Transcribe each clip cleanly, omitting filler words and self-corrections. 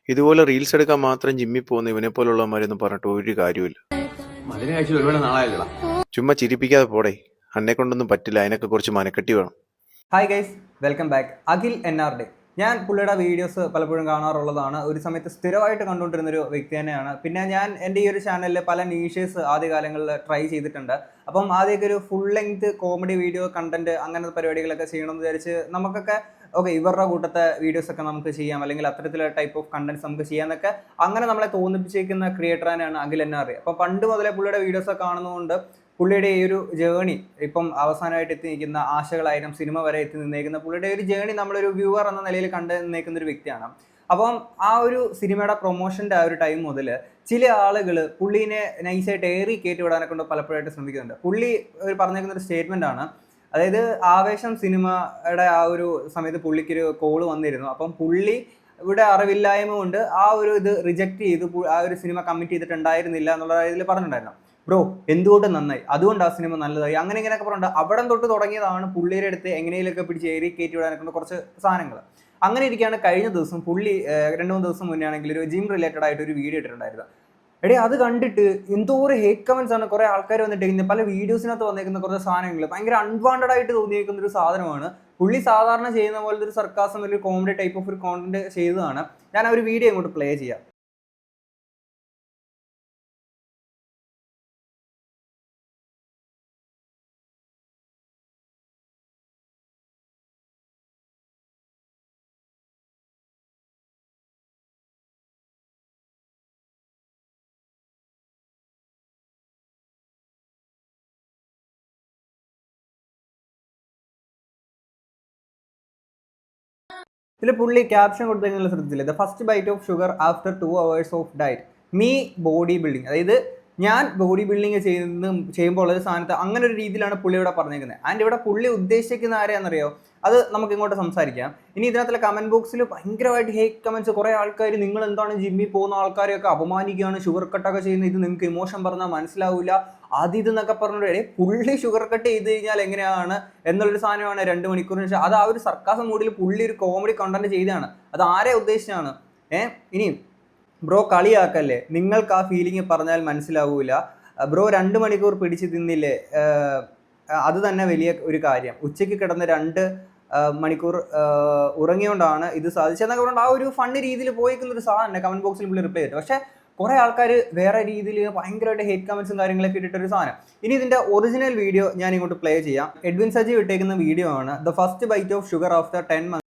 ഇതുപോലെ റീൽസ് എടുക്കാൻ മാത്രം ജിമ്മിൽ പോകുന്ന ഇവനെ പോലുള്ളവന്മാരൊന്നും പറഞ്ഞിട്ട് ഒരു കാര്യമില്ല. ചുമ്മാ ചിരിപ്പിക്കാതെ പോടേ. അന്നെ കൊണ്ടൊന്നും പറ്റില്ല, അതിനൊക്കെ കുറച്ച് മനക്കെട്ടി വേണം. Hi guys, welcome back. Akhil NRD. ഞാൻ പുള്ളിയുടെ വീഡിയോസ് പലപ്പോഴും കാണാറുള്ളതാണ്. ഒരു സമയത്ത് സ്ഥിരമായിട്ട് കണ്ടുകൊണ്ടിരുന്നൊരു വ്യക്തി തന്നെയാണ്. പിന്നെ ഞാൻ എൻ്റെ ഈ ഒരു ചാനലിൽ പല നീഷേഴ്സ് ആദ്യകാലങ്ങളിൽ ട്രൈ ചെയ്തിട്ടുണ്ട്. അപ്പം ആദ്യമൊക്കെ ഒരു full length comedy video content അങ്ങനത്തെ പരിപാടികളൊക്കെ ചെയ്യണമെന്ന് വിചാരിച്ച് നമുക്കൊക്കെ ഇവരുടെ കൂട്ടത്തെ വീഡിയോസൊക്കെ നമുക്ക് ചെയ്യാം, അല്ലെങ്കിൽ അത്തരത്തിലുള്ള ടൈപ്പ് ഓഫ് കണ്ടന്റ്സ് നമുക്ക് ചെയ്യാമെന്നൊക്കെ അങ്ങനെ നമ്മളെ തോന്നിപ്പിച്ചേക്കുന്ന ക്രിയേറ്റർ തന്നെയാണ് അഖിൽ NRD. അപ്പം പണ്ട് മുതലേ പുള്ളിയുടെ വീഡിയോസൊക്കെ കാണുന്നതുകൊണ്ട് പുള്ളിയുടെ ഈ ഒരു ജേണി, ഇപ്പം അവസാനമായിട്ട് എത്തി നിൽക്കുന്ന ആശകളായിരം സിനിമ വരെ എത്തി നിന്നേക്കുന്ന പുള്ളിയുടെ ഒരു ജേണി നമ്മളൊരു വ്യൂവർ എന്ന നിലയിൽ കണ്ടു നിന്നേക്കുന്ന ഒരു വ്യക്തിയാണ്. അപ്പം ആ ഒരു സിനിമയുടെ പ്രൊമോഷൻ്റെ ആ ഒരു ടൈം മുതൽ ചില ആളുകൾ പുള്ളീനെ നൈസായിട്ട് ഏറി കയറ്റി വിടാനെ കൊണ്ട് പലപ്പോഴായിട്ട് ശ്രമിക്കുന്നുണ്ട്. പുള്ളി പറഞ്ഞേക്കുന്ന ഒരു സ്റ്റേറ്റ്മെൻ്റ് ആണ്. അതായത് ആവേശം സിനിമയുടെ ആ ഒരു സമയത്ത് പുള്ളിക്കൊരു കോള് വന്നിരുന്നു. അപ്പം പുള്ളി ഇവിടെ അറിവില്ലായ്മ കൊണ്ട് ആ ഒരു ഇത് റിജക്റ്റ് ചെയ്തു, ആ ഒരു സിനിമ കമ്മിറ്റ് ചെയ്തിട്ടുണ്ടായിരുന്നില്ല എന്നുള്ള ഇതിൽ പറഞ്ഞിട്ടുണ്ടായിരുന്നു. ബ്രോ എന്തുകൊണ്ട് നന്നായി, അതുകൊണ്ട് ആ സിനിമ നല്ലതായി, അങ്ങനെ ഇങ്ങനെയൊക്കെ പറഞ്ഞിട്ട് അവിടെ തൊട്ട് തുടങ്ങിയതാണ് പുള്ളിയുടെ അടുത്ത് എങ്ങനെയൊക്കെ പിടിച്ച് ഏരി കയറ്റി വിടാനൊക്കെ കുറച്ച് സാധനങ്ങൾ. അങ്ങനെ ഇരിക്കുകയാണ് കഴിഞ്ഞ ദിവസം പുള്ളി 2-3 ദിവസം മുന്നേ ആണെങ്കിൽ ഒരു ജിം റിലേറ്റഡ് ആയിട്ട് ഒരു വീഡിയോ ഇട്ടിട്ടുണ്ടായിരുന്നു. എടേ അത് കണ്ടിട്ട് എന്തോ ഒരു ഹേറ്റ് കമന്റ്സ് ആണ് കുറെ ആൾക്കാർ വന്നിട്ട് പല വീഡിയോസിനകത്ത് വന്നേക്കുന്ന കുറച്ച് സാധനങ്ങൾ ഭയങ്കര അൺവാണ്ടഡ് ആയിട്ട് തോന്നിയേക്കുന്ന ഒരു സാധനമാണ്. പുള്ളി സാധാരണ ചെയ്യുന്ന പോലത്തെ ഒരു സർക്കാസം, ഒരു കോമഡി ടൈപ്പ് ഓഫ് ഒരു കോണ്ടന്റ് ചെയ്തതാണ്. ഞാൻ ആ ഒരു വീഡിയോ ഇങ്ങോട്ട് പ്ലേ ചെയ്യാം. ഇതിൽ പുള്ളി ക്യാപ്ഷൻ കൊടുത്തതിനുള്ള ശ്രദ്ധിച്ചില്ല, the first bite of sugar after 2 hours of diet, me body building. അതായത് ഞാൻ ബോഡി ബിൽഡിങ് ചെയ്യുമ്പോൾ ഉള്ളൊരു സ്ഥാനത്ത് അങ്ങനെ ഒരു രീതിയിലാണ് പുള്ളി ഇവിടെ പറഞ്ഞേക്കുന്നത്. ആൻഡ് ഇവിടെ പുള്ളി ഉദ്ദേശിക്കുന്ന ആരെയാണെന്നറിയോ, അത് നമുക്ക് ഇങ്ങോട്ട് സംസാരിക്കാം. ഇനി ഇതിനകത്തുള്ള കമന്റ് ബോക്സിൽ ഭയങ്കരമായിട്ട് ഹേറ്റ് കമന്റ്സ്. കുറേ ആൾക്കാർ നിങ്ങൾ എന്താണ് ജിമ്മിൽ പോകുന്ന ആൾക്കാരെയൊക്കെ അപമാനിക്കുകയാണ്, ഷുഗർ കട്ടൊക്കെ ചെയ്യുന്നത്, ഇത് നിങ്ങൾക്ക് ഇമോഷൻ പറഞ്ഞാൽ മനസ്സിലാവില്ല, അത് ഇതെന്നൊക്കെ പറഞ്ഞിട്ട് പുള്ളി ഷുഗർ കട്ട് ചെയ്ത് കഴിഞ്ഞാൽ എങ്ങനെയാണ് എന്നുള്ളൊരു സാധനമാണ് 2 മണിക്കൂറിന് ശേഷം. അത് ആ ഒരു സർക്കാസം മൂഡിൽ പുള്ളി ഒരു കോമഡി കണ്ടന്റ് ചെയ്തതാണ്. അത് ആരെ ഉദ്ദേശിച്ചാണ്? ഇനി ബ്രോ കളിയാക്കല്ലേ, നിങ്ങൾക്ക് ആ ഫീലിംഗ് പറഞ്ഞാൽ മനസ്സിലാവൂല. ബ്രോ 2 മണിക്കൂർ പിടിച്ച് തിന്നില്ലേ, അത് തന്നെ വലിയ ഒരു കാര്യം. ഉച്ചയ്ക്ക് കിടന്ന് 2 മണിക്കൂർ ഉറങ്ങിയോണ്ടാണ് ഇത് സാധിച്ചതെന്നൊക്കെ പറഞ്ഞിട്ട് ആ ഒരു ഫണ്ണ് രീതിയിൽ പോയിക്കുന്ന ഒരു സാധനം കമന്റ് ബോക്സിൽ പുള്ളി റിപ്ലൈ ചെയ്തു. പക്ഷേ കുറേ ആൾക്കാർ വേറെ രീതിയിൽ ഭയങ്കരമായിട്ട് ഹേറ്റ് കമന്റ്സും കാര്യങ്ങളൊക്കെ ഇട്ടിട്ടൊരു സാധനം. ഇനി ഇതിന്റെ ഒറിജിനൽ വീഡിയോ ഞാൻ ഇങ്ങോട്ട് പ്ലേ ചെയ്യാം. എഡ്വിൻ സജീവ് ഇട്ടേക്കുന്ന വീഡിയോ ആണ്, the first bite of sugar after 10 months.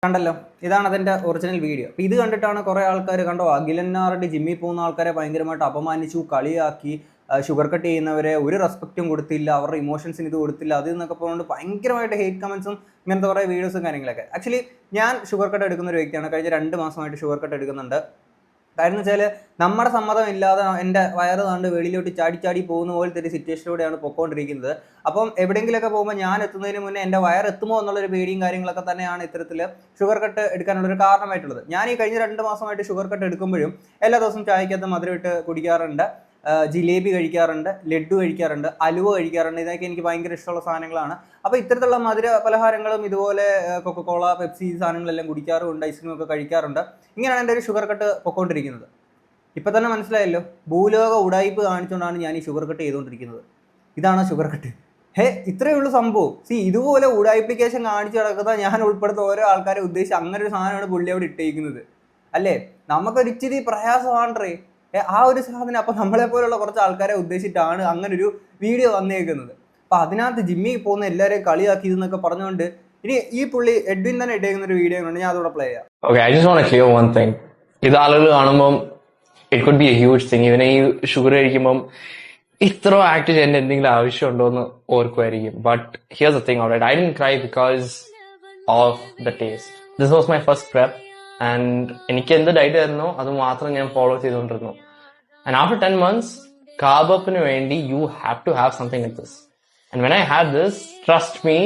കണ്ടല്ലോ, ഇതാണ് അതിൻ്റെ ഒറിജിനൽ വീഡിയോ. അപ്പോൾ ഇത് കണ്ടിട്ടാണ് കുറേ ആൾക്കാർ കണ്ടോ അഖിൽ NRD ജിമ്മിൽ പോകുന്ന ആൾക്കാരെ ഭയങ്കരമായിട്ട് അപമാനിച്ചു, കളിയാക്കി, ഷുഗർ കട്ട് ചെയ്യുന്നവരെ ഒരു റെസ്പെക്റ്റും കൊടുത്തില്ല, അവരുടെ ഇമോഷൻസിന് ഇത് കൊടുത്തില്ല, അത് എന്നൊക്കെ പറഞ്ഞുകൊണ്ട് ഭയങ്കരമായിട്ട് ഹേറ്റ് കമൻസും ഇങ്ങനത്തെ കുറേ വീഡിയോസും കാര്യങ്ങളൊക്കെ. ആക്ച്വലി ഞാൻ ഷുഗർ കട്ട് എടുക്കുന്ന ഒരു വ്യക്തിയാണ്. കഴിഞ്ഞ 2 മാസമായിട്ട് ഷുഗർ കട്ട് എടുക്കുന്നുണ്ട്. കാരണം വെച്ചാൽ നമ്മുടെ സമ്മതം ഇല്ലാതെ എൻ്റെ വയറ് താണ്ട് വെളിയിലോട്ട് ചാടി പോകുന്ന പോലത്തെ ഒരു സിറ്റുവേഷനിലൂടെയാണ് പൊയ്ക്കൊണ്ടിരിക്കുന്നത്. അപ്പം എവിടെയെങ്കിലുമൊക്കെ പോകുമ്പോൾ ഞാൻ എത്തുന്നതിന് മുന്നേ എൻ്റെ വയർ എത്തുമോ എന്നുള്ളൊരു പേടിയും കാര്യങ്ങളൊക്കെ തന്നെയാണ് ഇത്തരത്തിൽ ഷുഗർ കട്ട് എടുക്കാനുള്ളൊരു കാരണമായിട്ടുള്ളത്. ഞാൻ ഈ കഴിഞ്ഞ 2 മാസമായിട്ട് ഷുഗർ കട്ട് എടുക്കുമ്പോഴും എല്ലാ ദിവസവും ചായക്കകത്ത് മധുരം ഇട്ട് കുടിക്കാറുണ്ട്, ജിലേബി കഴിക്കാറുണ്ട്, ലഡ്ഡു കഴിക്കാറുണ്ട്, അലുവ കഴിക്കാറുണ്ട്. ഇതൊക്കെ എനിക്ക് ഭയങ്കര ഇഷ്ടമുള്ള സാധനങ്ങളാണ്. അപ്പോൾ ഇത്തരത്തിലുള്ള മധുര പലഹാരങ്ങളും ഇതുപോലെ കൊക്കക്കോള, പെപ്സി സാധനങ്ങളെല്ലാം കുടിക്കാറുണ്ട്, ഐസ്ക്രീമൊക്കെ കഴിക്കാറുണ്ട്. ഇങ്ങനെയാണ് എൻ്റെ ഒരു ഷുഗർ കട്ട് പൊയ്ക്കൊണ്ടിരിക്കുന്നത്. ഇപ്പം തന്നെ മനസ്സിലായല്ലോ, ഭൂലോക ഉടായ്പ് കാണിച്ചുകൊണ്ടാണ് ഞാൻ ഈ ഷുഗർ കട്ട് ചെയ്തുകൊണ്ടിരിക്കുന്നത്. ഇതാണ് ഷുഗർ കട്ട്. ഇത്രയേ ഉള്ളൂ സംഭവം. ഇതുപോലെ ഉടായ്പ്ലിക്കേഷൻ കാണിച്ചു നടക്കുന്ന ഞാൻ ഉൾപ്പെടുത്ത ഓരോ ആൾക്കാരെ ഉദ്ദേശിച്ച് അങ്ങനെ ഒരു സാധനമാണ് പുള്ളി അവിടെ ഇട്ടേക്കുന്നത്. അല്ലേ, നമുക്കൊരു ഇച്ചിരി പ്രയാസമാണേ ആ ഒരു സാധനം. അപ്പം നമ്മളെ പോലുള്ള കുറച്ച് ആൾക്കാരെ ഉദ്ദേശിച്ചിട്ടാണ് അങ്ങനെ ഒരു വീഡിയോ വന്നേക്കുന്നത്. അപ്പം അതിനകത്ത് ജിമ്മിൽ പോകുന്ന എല്ലാവരെയും കളിയാക്കി ഇതെന്നൊക്കെ പറഞ്ഞുകൊണ്ട് ഇനി ഈ പുള്ളി എഡ്വിൻ തന്നെ ഇട്ടേക്കുന്ന ഒരു വീഡിയോ ഉണ്ട്, ഞാൻ അതോടെ പ്ലേ ചെയ്യാം. Okay, I just want to clear one thing. ഇത് ആളുകൾ കാണുമ്പം it could be a huge thing. ഇവനെ ഈ ഷുഗർ കഴിക്കുമ്പം ഇത്ര ആക്ട് ചെയ്യേണ്ട എന്തെങ്കിലും ആവശ്യമുണ്ടോ എന്ന് ഓർക്കുമായിരിക്കും. But here's the thing, alright, I didn't cry because of the taste. This was my first prep and എനിക്ക് എന്ത് ഡയറ്റ് ആയിരുന്നോ അത് മാത്രം ഞാൻ ഫോളോ ചെയ്തുകൊണ്ടിരുന്നു. And after 10 months, carb upന് വേണ്ടി you have to have something like this. And when I had this, trust me,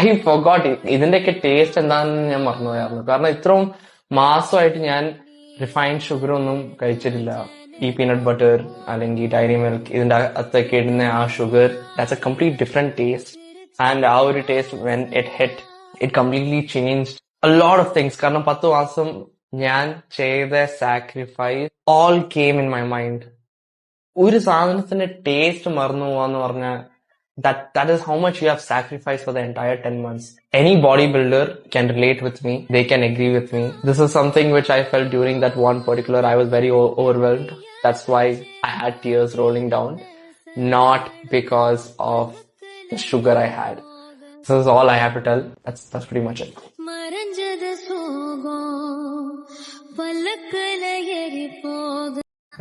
I forgot ഇതിന്റെയൊക്കെ taste എന്താണെന്ന് ഞാൻ മറന്നുപോയായിരുന്നു. കാരണം ഇത്രയും മാസമായിട്ട് ഞാൻ റിഫൈൻഡ് ഷുഗർ ഒന്നും കഴിച്ചിട്ടില്ല. ഈ പീനട്ട് ബട്ടർ അല്ലെങ്കിൽ ഡയറി മിൽക്ക് ഇതിന്റെ അകത്തൊക്കെ ഇടുന്ന ആ sugar, that's A complete different taste. And ആ ഒരു taste when it hit, it completely changed a lot of things. കാരണം 10 മാസം ഞാൻ ചെയ്ത sacrifice all came in my mind. ഒരു സാധനത്തിന്റെ ടേസ്റ്റ് മറന്നു പോവാന്ന് പറഞ്ഞാൽ that is how much you have sacrificed for the entire 10 months. Any bodybuilder can relate with me. They can agree with me. This is something which I felt during that one particular. I was very overwhelmed. That's why I had tears rolling down. Not because of the sugar I had. This is all I have to tell. That's pretty much it.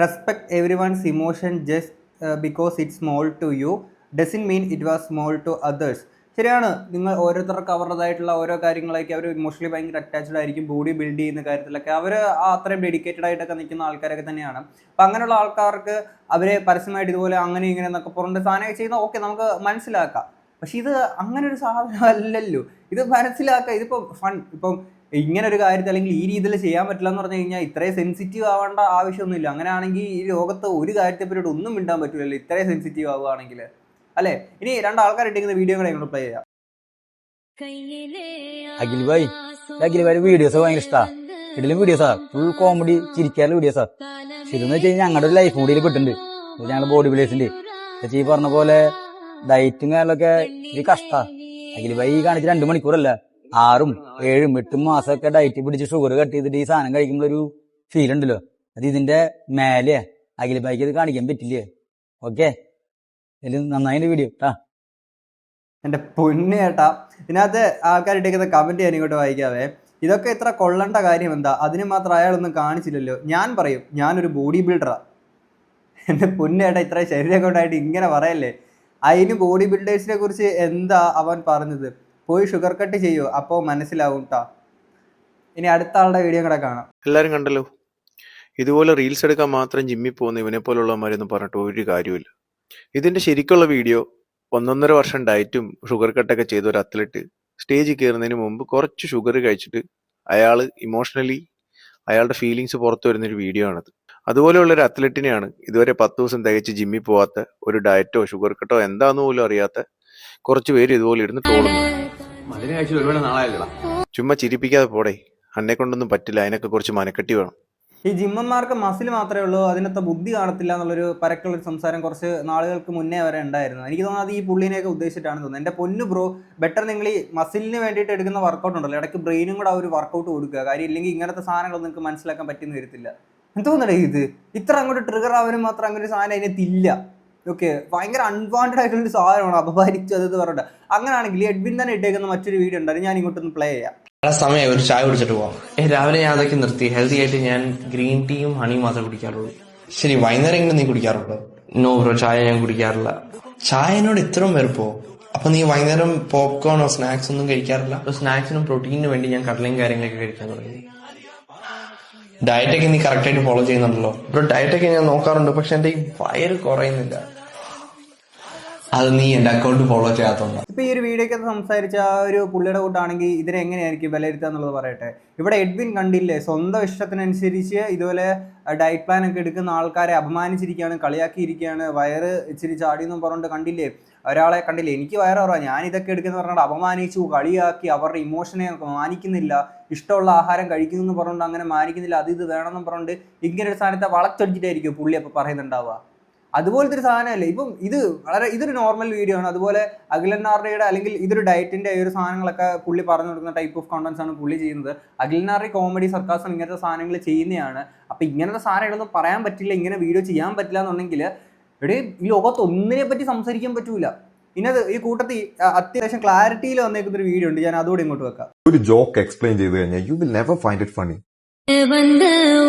Respect everyone's emotion just because it's small to you doesn't mean it was small to others. ശരിയാണ്, നിങ്ങൾ ഓരോരുത്തർക്ക് അവരുടേതായിട്ടുള്ള ഓരോ കാര്യങ്ങളൊക്കെ അവർ emotionally ഭയങ്കര attached ആയിരിക്കും. Body build ചെയ്യുന്ന കാര്യത്തിലൊക്കെ അവർ അത്രയും ഡെഡിക്കേറ്റഡ് ആയിട്ടൊക്കെ നിൽക്കുന്ന ആൾക്കാരൊക്കെ തന്നെയാണ്. അപ്പം അങ്ങനെയുള്ള ആൾക്കാർക്ക് അവരെ പരസ്യമായിട്ട് ഇതുപോലെ അങ്ങനെ ഇങ്ങനെ എന്നൊക്കെ പറഞ്ഞിട്ട് സാധനമൊക്കെ ചെയ്യുന്ന ഓക്കെ നമുക്ക് മനസ്സിലാക്കാം. പക്ഷെ ഇത് അങ്ങനെ ഒരു സാധനം അല്ലല്ലോ. ഇത് മനസ്സിലാക്കുക, ഇതിപ്പോൾ ഫൺ. ഇപ്പം ഇങ്ങനെ ഒരു കാര്യത്തിൽ അല്ലെങ്കിൽ ഈ രീതിയിൽ ചെയ്യാൻ പറ്റില്ല എന്ന് പറഞ്ഞു കഴിഞ്ഞാൽ ഇത്രയും സെൻസിറ്റീവ് ആവേണ്ട ആവശ്യമൊന്നുമില്ല. അങ്ങനെയാണെങ്കിൽ ഈ ലോകത്ത് ഒരു കാര്യത്തെ പറ്റിയിട്ട് ഒന്നും മിണ്ടാൻ പറ്റില്ലല്ലോ ഇത്രയും സെൻസിറ്റീവ് ആവുകയാണെങ്കിൽ, അല്ലേ? ഇനി രണ്ടാൾക്കാർ ഇട്ടിരിക്കുന്ന വീഡിയോ കൂടെ ഞങ്ങൾ പ്ലേ ചെയ്യാം. അഖിൽ ഭായി വീഡിയോസ് ഭയങ്കര ഇഷ്ടമാണ്. ഇതിലും വീഡിയോസാ ഫുൾ കോമഡി, ചിരിക്കാനുള്ള വീഡിയോസാ. പക്ഷെ ഇതെന്ന് വെച്ച് കഴിഞ്ഞാൽ ഞങ്ങളുടെ ഒരു ലൈഫ് കൂടിയിൽ പെട്ടുണ്ട്. ഞങ്ങളുടെ ബോഡി ബിൽഡേഴ്സിന്റെ ഈ പറഞ്ഞ പോലെ ഡയറ്റും കാര്യങ്ങളൊക്കെ ഇത് കഷ്ടാ. അഖിൽ ഭായി കാണിച്ച് 2 മണിക്കൂറല്ല 6, 7, 8 മാസമൊക്കെ ഡയറ്റ് പിടിച്ച് ഷുഗർ കട്ട് ചെയ്തിട്ട് ഈ സാധനം കഴിക്കുമ്പോൾ ഒരു ഫീൽ ഉണ്ടല്ലോ, അത് ഇതിന്റെ മേലെ അഖിൽ ഭായിക്ക് ഇത് കാണിക്കാൻ പറ്റില്ലേ? ഓക്കെ, നന്നായി വീഡിയോ ട്ടാ. എൻ്റെ പൊന്നു ചേട്ടാ, ഇതിനകത്ത് ആൾക്കാരിട്ടേക്കുന്ന കമൻറ്റ് ഞാൻ ഇങ്ങോട്ട് വായിക്കാവേ. ഇതൊക്കെ ഇത്ര കൊള്ളേണ്ട കാര്യം എന്താ? അതിന് മാത്രം അയാളൊന്നും കാണിച്ചില്ലല്ലോ. ഞാൻ പറയും ഞാനൊരു ബോഡി ബിൽഡറാണ്. എൻ്റെ പൊന്നു ചേട്ടാ, ഇത്ര ശരീരം കൊണ്ടായിട്ട് ഇങ്ങനെ പറയല്ലേ. അതിന് ബോഡി ബിൽഡേഴ്സിനെ കുറിച്ച് എന്താ അവൻ പറഞ്ഞത്? പോയി ഷുഗർ കട്ട് ചെയ്യൂ, അപ്പോൾ മനസ്സിലാവും ട്ടാ. ഇനി അടുത്ത ആളുടെ വീഡിയോ കൂടെ കാണാം. എല്ലാവരും കണ്ടല്ലോ, ഇതുപോലെ റീൽസ് എടുക്കാൻ മാത്രം ജിമ്മിൽ പോകുന്ന ഇവനെ പോലുള്ളവന്മാരൊന്നും പറഞ്ഞിട്ട് ഒരു കാര്യമില്ല. ഇതിന്റെ ശരിക്കുള്ള വീഡിയോ 1.5 വർഷം ഡയറ്റും ഷുഗർ കട്ടൊക്കെ ചെയ്ത ഒരു അത്ലറ്റ് സ്റ്റേജിൽ കയറുന്നതിന് മുമ്പ് കുറച്ച് ഷുഗർ കഴിച്ചിട്ട് അയാൾ ഇമോഷണലി അയാളുടെ ഫീലിങ്സ് പുറത്തു വരുന്നൊരു വീഡിയോ ആണത്. അതുപോലെയുള്ള ഒരു അത്ലറ്റിനെയാണ് ഇതുവരെ 10 ദിവസം തികച്ച് ജിമ്മിൽ പോവാത്ത, ഒരു ഡയറ്റോ ഷുഗർ കട്ടോ എന്താന്ന് പോലും അറിയാത്ത കുറച്ച് പേര് ഇതുപോലെ ഇരുന്ന് ട്രോളുന്നത്. ചുമ്മാ ചിരിപ്പിക്കാതെ പോടേ, അന്നെ കൊണ്ടൊന്നും പറ്റില്ല, അതിനൊക്കെ കുറച്ച് മനക്കെട്ടി വേണം. ഈ ജിമ്മന്മാർക്ക് മസിൽ മാത്രമേ ഉള്ളൂ, അതിനകത്ത് ബുദ്ധി കാണത്തില്ല എന്നുള്ളൊരു പരക്കുള്ളൊരു സംസാരം കുറച്ച് നാളുകൾക്ക് മുന്നേ വരെ ഉണ്ടായിരുന്നു. എനിക്ക് തോന്നുന്നത് ഈ പുള്ളിനെയൊക്കെ ഉദ്ദേശിച്ചിട്ടാണ് തോന്നുന്നത്. എൻ്റെ പൊന്നു ബ്രോ, ബെറ്റർ നിങ്ങൾ ഈ മസിലിന് വേണ്ടിയിട്ട് എടുക്കുന്ന വർക്കൗട്ട് ഉണ്ടല്ലോ, ഇടയ്ക്ക് ബ്രെയിനും കൂടെ ആ ഒരു വർക്കൗട്ട് കൊടുക്കുക. കാര്യം ഇല്ലെങ്കിൽ ഇങ്ങനത്തെ സാധനങ്ങളൊന്നും നിങ്ങൾക്ക് മനസ്സിലാക്കാൻ പറ്റുന്ന വരത്തില്ല. എന്തോന്നടേ ഇത് ഇത്ര അങ്ങോട്ട് ട്രിഗർ ആവാനും മാത്രം അങ്ങനെ ഒരു സാധനം അതിനകത്തില്ല. ഓക്കെ, ഭയങ്കര അൺവാണ്ടഡ് ആയിട്ടുള്ളൊരു സാധനമാണ്, അപമാനിച്ചു അത് പറഞ്ഞിട്ട്. അങ്ങനെയാണെങ്കിൽ എഡ്വിൻ തന്നെ ഇട്ടേക്കുന്ന മറ്റൊരു വീഡിയോ ഉണ്ടായിരുന്നു, ഞാൻ ഇങ്ങോട്ടൊന്ന് പ്ലേ ചെയ്യാം. സമയം ഒരു ചായ കുടിച്ചിട്ട് പോവാം. രാവിലെ ഞാൻ അതൊക്കെ നിർത്തി. ഹെൽത്തി ആയിട്ട് ഞാൻ ഗ്രീൻ ടീയും ഹണിയും മാത്രമേ കുടിക്കാറുള്ളൂ. ശരി, വൈകുന്നേരം നീ കുടിക്കാറുണ്ടോ? നോ ബ്രോ, ചായ ഞാൻ കുടിക്കാറില്ല. ചായനോട് ഇത്രയും വെറുപ്പോ? അപ്പൊ നീ വൈകുന്നേരം പോപ്കോണോ സ്നാക്സ് ഒന്നും കഴിക്കാറില്ല? സ്നാക്സിനും പ്രോട്ടീനിനും വേണ്ടി ഞാൻ കടലയും കാര്യങ്ങളൊക്കെ കഴിക്കാൻ തുടങ്ങി. ഡയറ്റൊക്കെ നീ കറക്റ്റ് ആയിട്ട് ഫോളോ ചെയ്യുന്നുണ്ടല്ലോ? ബ്രോ, ഡയറ്റൊക്കെ ഞാൻ നോക്കാറുണ്ട്, പക്ഷെ എന്റെ ഈ വയറ് കുറയുന്നില്ല. അത് നീ എന്റെ അക്കൗണ്ട് ഫോളോ ചെയ്യാത്തതുകൊണ്ടാണ്. ഇപ്പൊ ഈ ഒരു വീഡിയോക്കകത്ത് സംസാരിച്ച ആ ഒരു പുള്ളിയുടെ കൂട്ടാണെങ്കിൽ ഇതിനെ എങ്ങനെയായിരിക്കും വിലയിരുത്തുക എന്നുള്ളത് പറയട്ടെ. ഇവിടെ എഡ്വിൻ കണ്ടില്ലേ, സ്വന്തം ഇഷ്ടത്തിനനുസരിച്ച് ഇതുപോലെ ഡയറ്റ് പ്ലാൻ ഒക്കെ എടുക്കുന്ന ആൾക്കാരെ അപമാനിച്ചിരിക്കുകയാണ്, കളിയാക്കിയിരിക്കുകയാണ്. വയറ് ഇച്ചിരി ചാടിയെന്നും പറഞ്ഞിട്ട് കണ്ടില്ലേ, ഒരാളെ കണ്ടില്ലേ, എനിക്ക് വയറ് കുറവാണ്, ഞാൻ ഇതൊക്കെ എടുക്കുന്ന പറഞ്ഞിട്ട് അപമാനിച്ചു, കളിയാക്കി, അവരുടെ ഇമോഷനെ മാനിക്കുന്നില്ല, ഇഷ്ടമുള്ള ആഹാരം കഴിക്കുന്നു എന്ന് പറഞ്ഞുകൊണ്ട് അങ്ങനെ മാനിക്കുന്നില്ല, അത് ഇത് വേണമെന്ന് പറഞ്ഞുകൊണ്ട് ഇങ്ങനെ ഒരു സാധനത്തെ വളച്ചൊടിച്ചിട്ടായിരിക്കും പുള്ളി അപ്പോൾ പറയുന്നുണ്ടാവുക. അതുപോലത്തെ ഒരു സാധനമല്ലേ. ഇപ്പം ഇതൊരു നോർമൽ വീഡിയോ ആണ്. അതുപോലെ അഖിലനാർഡയുടെ അല്ലെങ്കിൽ ഇതൊരു ഡയറ്റിന്റെ ഒരു സാധനങ്ങളൊക്കെ പുള്ളി പറഞ്ഞു കൊടുക്കുന്ന ടൈപ്പ് ഓഫ് കോണ്ടന്റ്സ് ആണ് പുള്ളി ചെയ്യുന്നത്. അഖിലനാർഡി കോമഡി സർക്കാസം ഇങ്ങനത്തെ സാധനങ്ങൾ ചെയ്യുന്നതാണ്. അപ്പം ഇങ്ങനത്തെ സാധനങ്ങളൊന്നും പറയാൻ പറ്റില്ല, ഇങ്ങനെ വീഡിയോ ചെയ്യാൻ പറ്റില്ല എന്നുണ്ടെങ്കിൽ ഇവിടെ ഈ ലോകത്ത് ഒന്നിനെ പറ്റി സംസാരിക്കാൻ പറ്റൂല. ഇന്നത് ഈ കൂട്ടത്തിൽ അത്യാവശ്യം ക്ലാരിറ്റിയിൽ വന്നേക്കുന്ന ഒരു വീഡിയോ ഉണ്ട്, ഞാൻ അതുകൂടി ഇങ്ങോട്ട് വെക്കാം. ഒരു ജോക്ക് എക്സ്പ്ലെയിൻ ചെയ്ത് കഴിഞ്ഞാൽ you will never find it funny.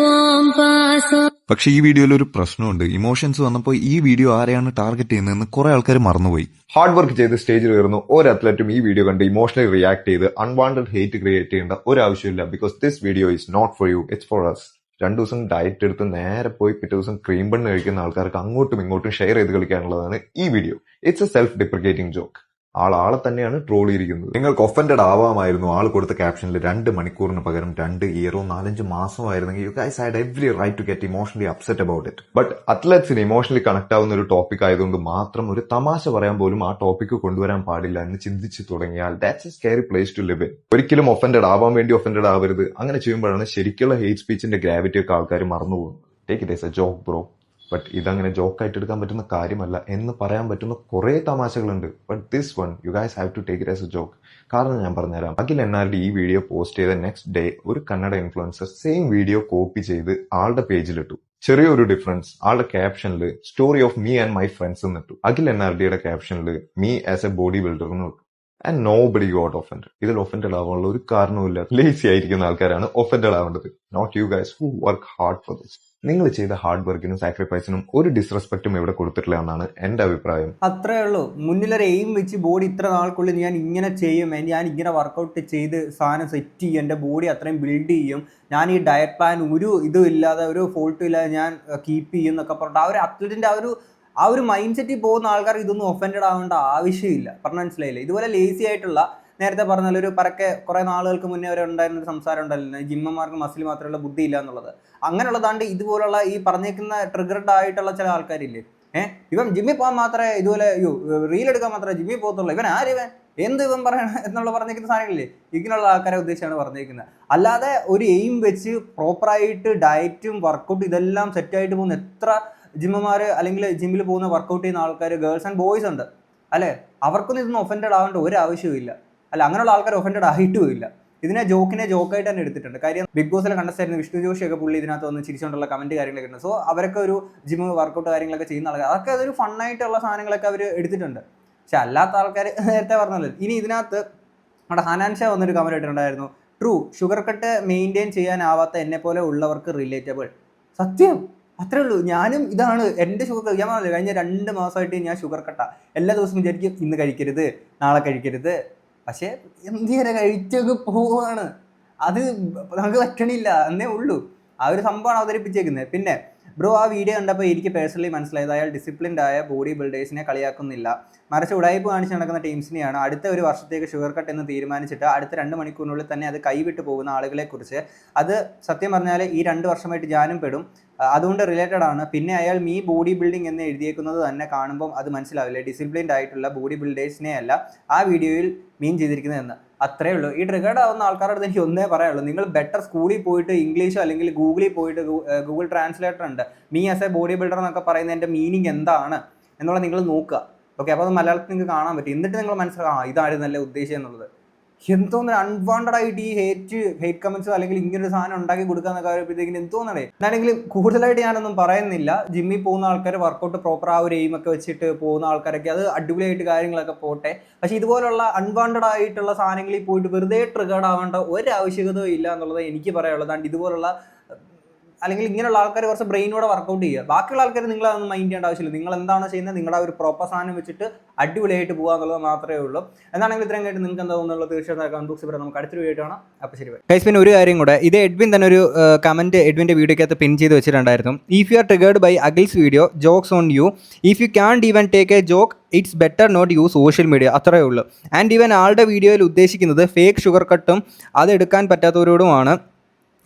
പക്ഷെ ഈ വീഡിയോയിൽ ഒരു പ്രശ്നമുണ്ട്. ഇമോഷൻസ് വന്നപ്പോൾ ഈ വീഡിയോ ആരെയാണ് ടാർഗറ്റ് ചെയ്യുന്നതെന്ന് കുറെ ആൾക്കാർ മറന്നുപോയി. ഹാർഡ് വർക്ക് ചെയ്ത് സ്റ്റേജിൽ കയറുന്നു ഒരു അത്ലറ്റും ഈ വീഡിയോ കണ്ട് ഇമോഷണലി റിയാക്ട് ചെയ്ത് അൺവാണ്ടഡ് ഹേറ്റ് ക്രിയേറ്റ് ചെയ്യേണ്ട ഒരു ആവശ്യമില്ല. Because this video is not for you, it's for us. 2 ദിവസം ഡയറ്റ് എടുത്ത് നേരെ പോയി പിറ്റേ ദിവസം ക്രീം ബണ്ണ് കഴിക്കുന്ന ആൾക്കാർക്ക് അങ്ങോട്ടും ഇങ്ങോട്ടും ഷെയർ ചെയ്ത് കളിക്കാനുള്ളതാണ് ഈ video. It's a self deprecating joke. ആളെ തന്നെയാണ് ട്രോൾ ചെയ്തിരിക്കുന്നത്. നിങ്ങൾക്ക് ഒഫൻഡഡ് ആവാമായിരുന്നു ആൾ കൊടുത്ത ക്യാപ്ഷനിൽ 2 മണിക്കൂറിന് പകരം 2 ഇയറോ 4-5 മാസമായിരുന്നെങ്കിൽ you guys had every right to get emotionally upset about it. But അത്ലറ്റ്സിന് ഇമോഷണലി കണക്ട് ആവുന്ന ഒരു ടോപ്പിക് ആയതുകൊണ്ട് മാത്രം ഒരു തമാശ പറയാൻ പോലും ആ ടോപ്പിക്ക് കൊണ്ടുവരാൻ പാടില്ല എന്ന് ചിന്തിച്ചു തുടങ്ങിയാൽ that's a scary place to live in. ഒരിക്കലും ഒഫൻഡഡ് ആവാൻ വേണ്ടി ഒഫൻഡഡ് ആവരുത്. അങ്ങനെ ചെയ്യുമ്പോഴാണ് ശരിക്കുള്ള ഹെയ്റ്റ് സ്പീച്ചിന്റെ ഗ്രാവിറ്റി ഒക്കെ ആൾക്കാർ മറന്നുപോകുന്നത്. Take it as a joke bro. But ഇതങ്ങനെ ജോക്കായിട്ട് എടുക്കാൻ പറ്റുന്ന കാര്യമല്ല എന്ന് പറയാൻ പറ്റുന്ന കുറെ തമാശകളുണ്ട്. But this one you guys have to take it as a joke. കാരണം ഞാൻ പറഞ്ഞുതരാം. അഖിൽ NRD ഈ വീഡിയോ പോസ്റ്റ് ചെയ്ത നെക്സ്റ്റ് ഡേ ഒരു Kannada influencer same video copy ചെയ്ത് ആളുടെ പേജിലിട്ടു. ചെറിയൊരു ഡിഫറൻസ്, ആളുടെ ക്യാപ്ഷനിൽ story of me and my friends എന്നിട്ടു. അഖിൽ NRDയുടെ ക്യാപ്ഷനിൽ me as A body builder എന്ന് ഇട്ടു. And nobody got offended. ഇതിൽ ഒഫൻഡഡ് ആവാനുള്ള ഒരു കാരണവുമില്ല. ലേസി ആയിരിക്കുന്ന ആൾക്കാരാണ് ഒഫൻഡഡ് ആവേണ്ടത്, not you guys who work hard for this. നിങ്ങൾ ചെയ്ത ഹാർഡ് വർക്കിനും സാക്രിഫൈസിനും ഒരു ഡിസ്റെസ്പെക്റ്റും ഇവിടെ കൊടുത്തിട്ടില്ല എന്നാണ് എന്റെ അഭിപ്രായം. അത്രേ ഉള്ളൂ. മുന്നിലൊരു എയിം വെച്ച് ബോഡി ഇത്ര നാൾക്കുള്ളിൽ ഞാൻ ഇങ്ങനെ ചെയ്യും, ഞാൻ ഇങ്ങനെ വർക്കൗട്ട് ചെയ്ത് സാധനം സെറ്റ് ചെയ്യും, എൻ്റെ ബോഡി അത്രയും ബിൽഡ് ചെയ്യും, ഞാൻ ഈ ഡയറ്റ് പ്ലാൻ ഒരു ഇതും ഇല്ലാതെ ഒരു ഫോൾട്ടും ഇല്ലാതെ ഞാൻ കീപ്പ് ചെയ്യും എന്നൊക്കെ പറഞ്ഞിട്ട് ആ ഒരു അത്ലറ്റിൻ്റെ ആ ഒരു മൈൻഡ് സെറ്റിൽ പോകുന്ന ആൾക്കാർ ഇതൊന്നും ഒഫൻഡഡ് ആവേണ്ട ആവശ്യമില്ല. പറഞ്ഞാൽ മനസ്സിലായില്ലേ? ഇതുപോലെ ലേസി ആയിട്ടുള്ള, നേരത്തെ പറഞ്ഞാൽ ഒരു പരക്കെ കുറേ നാളുകൾക്ക് മുന്നേ വരെ ഉണ്ടായിരുന്ന ഒരു സംസാരം ഉണ്ടല്ലോ, ജിമ്മന്മാർക്ക് മസിൽ മാത്രമുള്ള ബുദ്ധി ഇല്ല എന്നുള്ളത്. അങ്ങനെയുള്ളതാണ്ട് ഇതുപോലുള്ള ഈ പറഞ്ഞേക്കുന്ന ട്രിഗർഡ് ആയിട്ടുള്ള ചില ആൾക്കാരില്ലേ, ഇവൻ ജിമ്മിൽ പോകാൻ മാത്രമേ ഇതുപോലെ റീൽ എടുക്കാൻ മാത്രമേ ജിമ്മിൽ പോകത്തുള്ളൂ, ഇവൻ ആരിവൻ എന്ത് ഇവൻ പറയണം എന്നുള്ള പറഞ്ഞേക്കുന്ന സാധനങ്ങളില്ലേ, ഇങ്ങനെയുള്ള ആൾക്കാരെ ഉദ്ദേശിച്ചാണ് പറഞ്ഞേക്കുന്നത്. അല്ലാതെ ഒരു എയിം വെച്ച് പ്രോപ്പറായിട്ട് ഡയറ്റും വർക്കൗട്ടും ഇതെല്ലാം സെറ്റായിട്ട് പോകുന്ന എത്ര ജിമ്മന്മാർ അല്ലെങ്കിൽ ജിമ്മിൽ പോകുന്ന വർക്കൗട്ട് ചെയ്യുന്ന ആൾക്കാർ ഗേൾസ് ആൻഡ് ബോയ്സ് ഉണ്ട് അല്ലേ? അവർക്കൊന്നും ഇതൊന്നും ഒഫൻഡഡ് ആവേണ്ട ഒരു ആവശ്യവും അല്ല. അങ്ങനെയുള്ള ആൾക്കാർ ഒഫൻഡഡ് ആയിട്ടും ഇല്ല. ഇതിനെ ജോക്കായിട്ട് തന്നെ എടുത്തിട്ടുണ്ട്. കാര്യം ബിഗ് ബോസിലെ കണ്ടസ്റ്റായിരുന്നു വിഷ്ണു ജോഷിയൊക്കെ പുള്ളി ഇതിനകത്ത് വന്ന് ചിരിച്ചുകൊണ്ടുള്ള കമന്റ് കാര്യങ്ങളൊക്കെ ഉണ്ട്. സോ അവരൊക്കെ ഒരു ജിമ്മ് വർക്കൗട്ട് കാര്യങ്ങളൊക്കെ ചെയ്യുന്ന ആൾക്കാർ, അതൊക്കെ അതൊരു ഫണ്ണായിട്ടുള്ള സാധനങ്ങളൊക്കെ അവർ എടുത്തിട്ടുണ്ട്. പക്ഷെ അല്ലാത്ത ആൾക്കാർ നേരത്തെ പറഞ്ഞല്ലോ. ഇനി ഇതിനകത്ത് നമ്മുടെ ഹനാൻ ഷാ വന്നൊരു കമന്റ് ഇട്ടിട്ടുണ്ടായിരുന്നു, ട്രൂ ഷുഗർ കട്ട് മെയിൻറ്റെയിൻ ചെയ്യാനാവാത്ത എന്നെ പോലെ ഉള്ളവർക്ക് റിലേറ്റബിൾ. സത്യം, അത്രേ ഉള്ളൂ. ഞാനും ഇതാണ് എൻ്റെ ഷുഗർ കട്ട്. ഞാൻ പറഞ്ഞില്ല, കഴിഞ്ഞ 2 മാസമായിട്ട് ഞാൻ ഷുഗർ കട്ടാ. എല്ലാ ദിവസവും വിചാരിക്കും ഇന്ന് കഴിക്കരുത്, നാളെ കഴിക്കരുത്. പക്ഷെ എന്തിനെ കഴിച്ചൊക്കെ പോവാണ്. അത് നമുക്ക് പറ്റണില്ല എന്നേ ഉള്ളൂ. ആ ഒരു സംഭവമാണ് അവതരിപ്പിച്ചേക്കുന്നത്. പിന്നെ ബ്രോ, ആ വീഡിയോ കണ്ടപ്പോൾ എനിക്ക് പേഴ്സണലി മനസ്സിലായത് അയാൾ ഡിസിപ്ലിൻഡ് ആയ ബോഡി ബിൽഡേഴ്സിനെ കളിയാക്കുന്നില്ല, മറിച്ച് ഉടായ്പ് കാണിച്ച് നടക്കുന്ന ടീംസിനെയാണ്. അടുത്ത ഒരു വർഷത്തേക്ക് ഷുഗർ കട്ട് എന്ന് തീരുമാനിച്ചിട്ട് അടുത്ത 2 മണിക്കൂറിനുള്ളിൽ തന്നെ അത് കൈവിട്ട് പോകുന്ന ആളുകളെക്കുറിച്ച്, അത് സത്യം പറഞ്ഞാൽ ഈ 2 വർഷമായിട്ട് ഞാനും പെടും, അതുകൊണ്ട് റിലേറ്റഡ് ആണ്. പിന്നെ അയാൾ മീ ബോഡി ബിൽഡിംഗ് എന്ന് എഴുതിയേക്കുന്നത് തന്നെ കാണുമ്പം അത് മനസ്സിലാവില്ല, ഡിസിപ്ലിൻഡ് ആയിട്ടുള്ള ബോഡി ബിൽഡേഴ്സിനെ അല്ല ആ വീഡിയോയിൽ മീൻ ചെയ്തിരിക്കുന്നതെന്ന്. അത്രേ ഉള്ളൂ. ഈ ട്രിഗർഡ് ആവുന്ന ആൾക്കാരുടെ അടുത്ത് എനിക്ക് ഒന്നേ പറയാനുള്ളൂ, നിങ്ങൾ ബെറ്റർ സ്കൂളിൽ പോയിട്ട് ഇംഗ്ലീഷോ അല്ലെങ്കിൽ ഗൂഗിളിൽ പോയിട്ട് ഗൂഗിൾ ട്രാൻസ്ലേറ്റർ ഉണ്ട്, me as A body builder എന്നൊക്കെ പറയുന്നതിൻ്റെ മീനിങ് എന്താണ് എന്നുള്ളത് നിങ്ങൾ നോക്കുക. ഓക്കെ, അപ്പോൾ അത് മലയാളത്തിൽ നിങ്ങൾക്ക് കാണാൻ പറ്റും. എന്നിട്ട് നിങ്ങൾ മനസ്സിലാക്കാം ഇതായിരുന്നു നല്ല ഉദ്ദേശം എന്നുള്ളത്. എന്തോന്ന് അൺവാണ്ടഡ് ആയിട്ട് ഈ ഹേറ്റ് കമന്റ്സ് അല്ലെങ്കിൽ ഇങ്ങനൊരു സാധനം ഉണ്ടാക്കി കൊടുക്കാന്ന് കാര്യപ്പോഴത്തേക്കിന് എന്തോന്നേ. എന്നാണെങ്കിൽ കൂടുതലായിട്ട് ഞാനൊന്നും പറയുന്നില്ല. ജിമ്മിൽ പോകുന്ന ആൾക്കാർ വർക്കൗട്ട് പ്രോപ്പർ ആ ഒരു എയിമൊക്കെ വെച്ചിട്ട് പോകുന്ന ആൾക്കാരൊക്കെ അത് അടിപൊളിയായിട്ട് കാര്യങ്ങളൊക്കെ പോട്ടെ. പക്ഷെ ഇതുപോലുള്ള അൺവാണ്ടഡ് ആയിട്ടുള്ള സാധനങ്ങളിൽ പോയിട്ട് വെറുതെ ട്രിഗർഡ് ആവേണ്ട ഒരു ആവശ്യകതയും ഇല്ല എന്നുള്ളത് എനിക്ക് പറയാനുള്ളത്. ഇതുപോലുള്ള അല്ലെങ്കിൽ ഇങ്ങനെയുള്ള ആൾക്കാർ കുറച്ച് ബ്രെയിനോടെ വർക്കൗട്ട് ചെയ്യുക. ബാക്കിയുള്ള ആൾക്കാർ നിങ്ങൾ അതൊന്നും മൈൻഡ് ചെയ്യേണ്ട ആവശ്യമില്ല. നിങ്ങൾ എന്താണോ ചെയ്യുന്നത് നിങ്ങളുടെ ഒരു പ്രോപ്പർ സാധനം വെച്ചിട്ട് അടിപൊളിയായിട്ട് പോകുക എന്നുള്ളത് മാത്രമേ ഉള്ളൂ. എന്താണെങ്കിൽ ഇത്രയും കഴിഞ്ഞിട്ട് നിങ്ങൾക്ക് എന്താ തോന്നുന്നുള്ളത് തീർച്ചയായിട്ടും കമന്റ് ബോക്സിൽ പറയാം. നമുക്ക് അടുത്തൊരു വീഡിയോ കാണാം. അപ്പോൾ ശരി. ഗൈസ്, പിന്നെ ഒരു കാര്യം കൂടെ, ഇത് എഡ്വിൻ തന്നെ ഒരു കമന്റ് എഡ്വിൻ്റെ വീഡിയോക്കകത്ത് പിൻ ചെയ്ത് വെച്ചിട്ടുണ്ടായിരുന്നു. If you are triggered by Akhil's video, jokes on you. If you can't even take a joke, it's better not use social media. അത്രയേ ഉള്ളൂ. ആൻഡ് ഈവൻ ആളുടെ വീഡിയോയിൽ ഉദ്ദേശിക്കുന്നത് ഫേക്ക് ഷുഗർ കട്ടും അതെടുക്കാൻ പറ്റാത്തവരോടുമാണ്.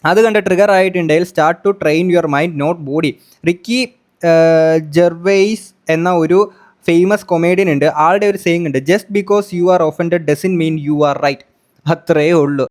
അത് കണ്ട് ട്രിഗർ ആയിട്ടുണ്ടെങ്കിൽ start to train your mind not body. Ricky Gervais എന്ന ഒരു ഫേമസ് കൊമേഡിയൻ ഉണ്ട്. ആളുടെ ഒരു സേയിങ് ഉണ്ട്, just because you are offended doesn't mean you are right. അത്രയേ ഉള്ളൂ.